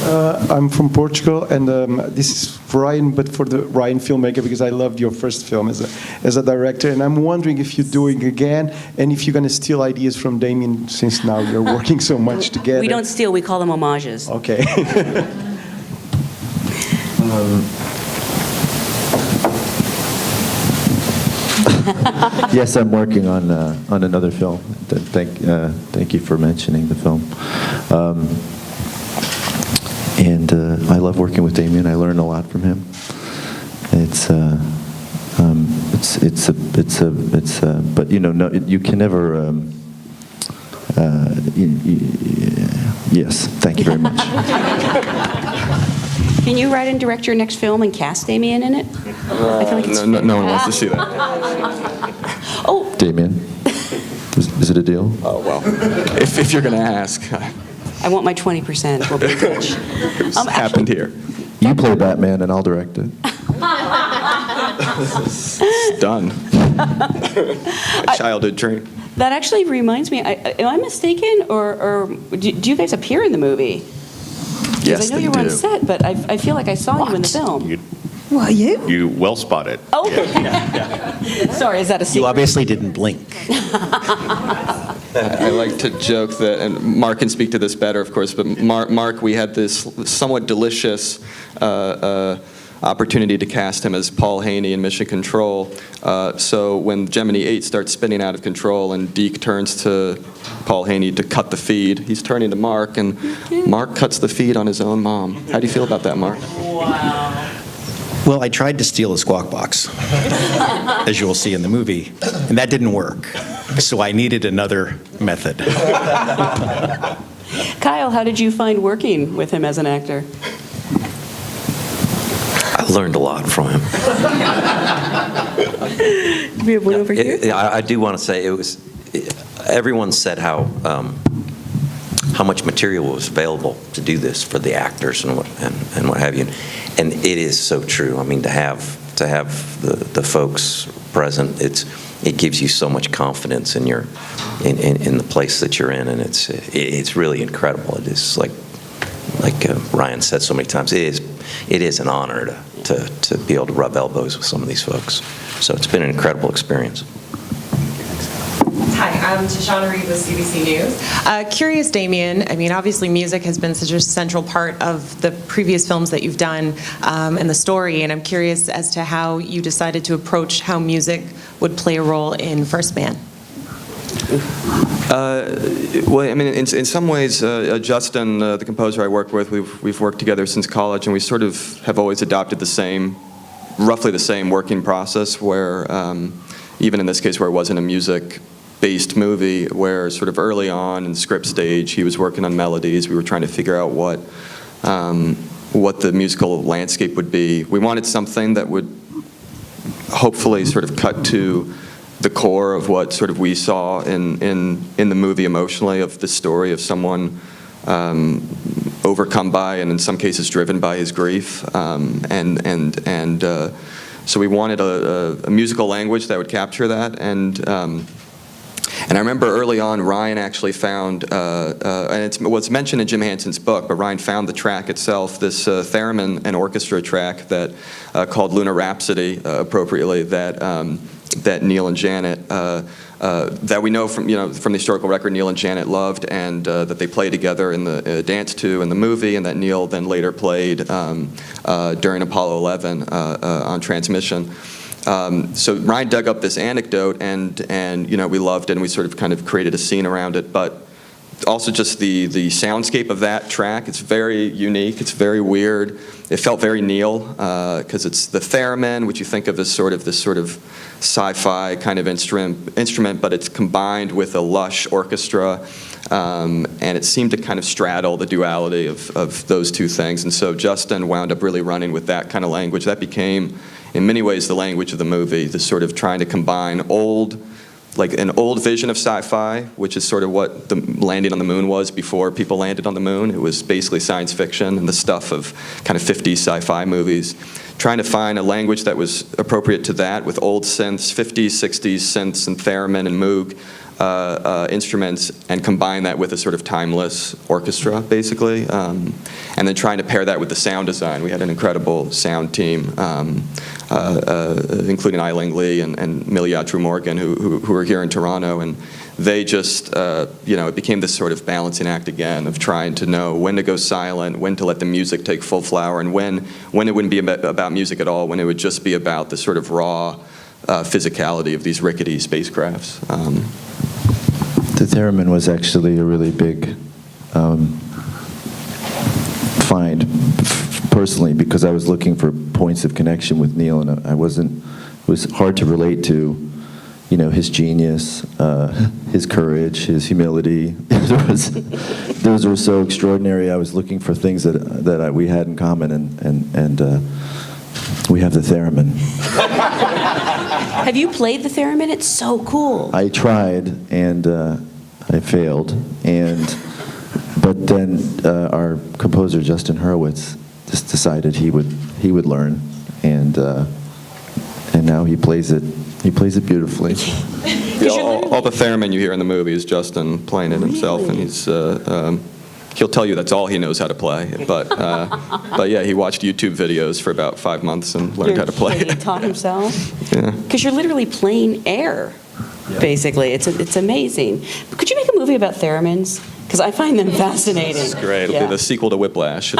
I'm from Portugal, and this is Ryan, but for the Ryan filmmaker, because I loved your first film as a director, and I'm wondering if you're doing again, and if you're going to steal ideas from Damien, since now you're working so much together. We don't steal, we call them homages. Okay. Yes, I'm working on another film. Thank you for mentioning the film. And I love working with Damien. I learn a lot from him. But you know, no, you can never. Yes, thank you very much. Can you write and direct your next film and cast Damien in it? I feel like it's no one wants to see that. Oh, Damien, is it a deal? Oh, well, if you're going to ask. I want my 20%. We'll be rich. It's happened here. You play Batman and I'll direct it. It's done. My childhood dream. That actually reminds me, am I mistaken, or do you guys appear in the movie? Yes, I know they you were on do. set, but I feel like I saw you in the film. Well, You well spotted. Oh, sorry, is that a secret? You obviously didn't blink. I like to joke that, and Mark can speak to this better, of course, but Mark, we had this somewhat delicious opportunity to cast him as Paul Haney in Mission Control. So when Gemini 8 starts spinning out of control and Deke turns to Paul Haney to cut the feed, he's turning to Mark, and Mark cuts the feed on his own mom. How do you feel about that, Mark? Wow. Well, I tried to steal a squawk box, as you will see in the movie, and that didn't work. So I needed another method. Kyle, how did you find working with him as an actor? I learned a lot from him. We have one over here. I do want to say everyone said how much material was available to do this for the actors and what have you, and it is so true. I mean, to have the folks present, it gives you so much confidence in the place that you're in, and it's really incredible. It is like Ryan said so many times. It is an honor to be able to rub elbows with some of these folks. So it's been an incredible experience. Hi, I'm Tashana Reed with CBC News. Curious, Damien, I mean, obviously music has been such a central part of the previous films that you've done and the story, and I'm curious as to how you decided to approach how music would play a role in First Man. Well, I mean, in some ways, Justin, the composer I work with, we've worked together since college, and we sort of have always adopted roughly the same working process, where even in this case where it wasn't a music-based movie, where sort of early on in the script stage, he was working on melodies. We were trying to figure out what the musical landscape would be. We wanted something that would hopefully sort of cut to the core of what sort of we saw in the movie emotionally, of the story of someone overcome by, and in some cases driven by, his grief, so we wanted a musical language that would capture that, and I remember early on Ryan actually found, and it was mentioned in Jim Henson's book, but Ryan found the track itself, this theremin and orchestra track that called Lunar Rhapsody, appropriately, that Neil and Janet, that we know from the historical record, Neil and Janet loved, and that they played together in the dance to in the movie, and that Neil then later played during Apollo 11 on transmission. So Ryan dug up this anecdote, and we loved it, and we sort of kind of created a scene around it, but also just the soundscape of that track, it's very unique, it's very weird. It felt very Neil, because it's the theremin, which you think of as this sort of sci-fi kind of instrument, but it's combined with a lush orchestra, and it seemed to kind of straddle the duality of those two things. And so Justin wound up really running with that kind of language. That became, in many ways, the language of the movie, the sort of trying to combine an old vision of sci-fi, which is sort of what the landing on the moon was before people landed on the moon. It was basically science fiction and the stuff of kind of 50s sci-fi movies. Trying to find a language that was appropriate to that, with old synths, 50s, 60s synths and theremin and moog, instruments and combine that with a sort of timeless orchestra, basically, and then trying to pair that with the sound design. We had an incredible sound team, including Eiling Lee and Millie Atru Morgan, who are here in Toronto, and they just, it became this sort of balancing act again of trying to know when to go silent, when to let the music take full flower, and when it wouldn't be about music at all, when it would just be about the sort of raw physicality of these rickety spacecrafts. The theremin was actually a really big find, personally, because I was looking for points of connection with Neil, and it was hard to relate to, his genius, his courage, his humility. Those were so extraordinary. I was looking for things that we had in common, and we have the theremin. Have you played the theremin? It's so cool. I tried, and I failed, but then our composer Justin Hurwitz just decided he would learn, and now he plays it. He plays it beautifully. Yeah, all the theremin you hear in the movie is Justin playing it himself, and he's he'll tell you that's all he knows how to play. But yeah, he watched YouTube videos for about 5 months and learned how to play He it. taught himself? Yeah. Because you're literally playing air, basically. It's amazing. But could you make a movie about theremins? Because I find them fascinating. It's great. It'll Yeah. be the sequel to Whiplash.